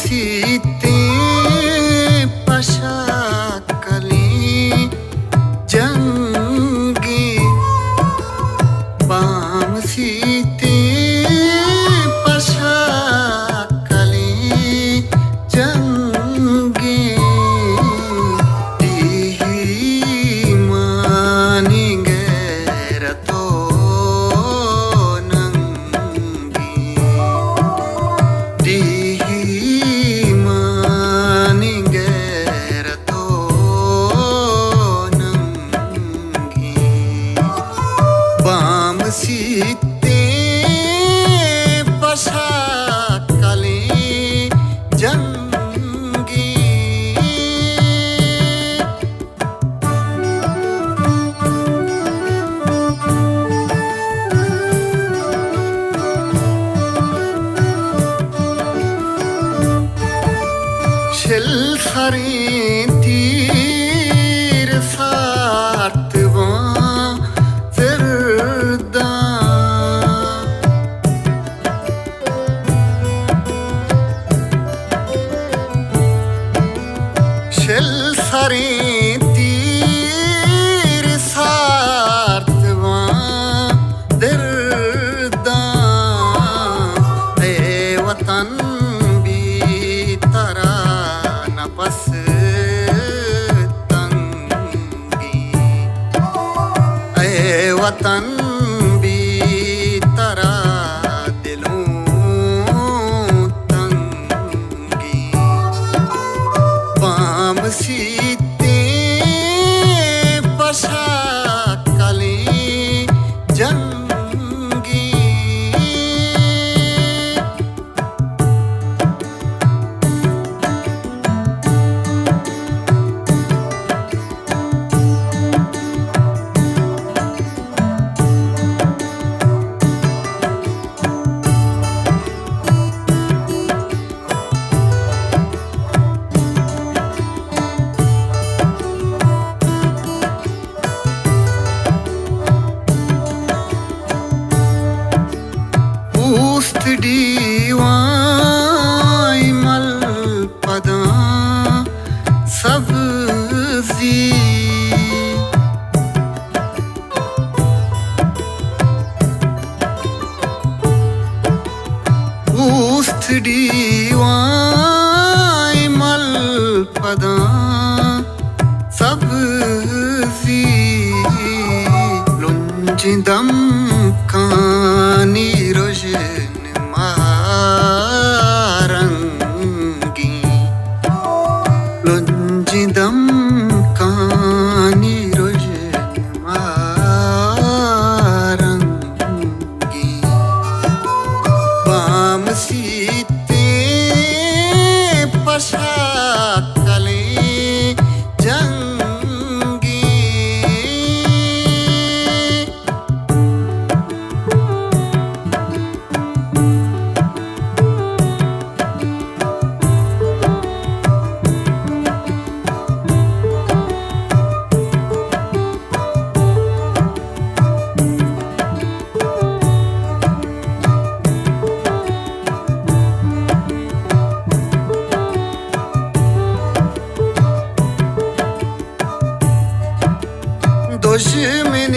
सीते पशा कली जंगी बाम सीते पशा कली जंगी दी मानी गैर तो सीते पशा कली जंगी शिल सरी तीर सार्तवा शिल सरी तीर सार्तवा दिरदा ए वतन भी तरा नपस तंगी ए वतन भी तरा दिलों तंगी बाम सीते पशा कली जंगी दीवाई मल पदा सब्जी उस्त दीवाई मल पदा सब्जी लुंजिदम कानी रोशन रंगी लुंजिदम कानी रोशन रंगी बाम सीते पशा कली जंगी दुश्मन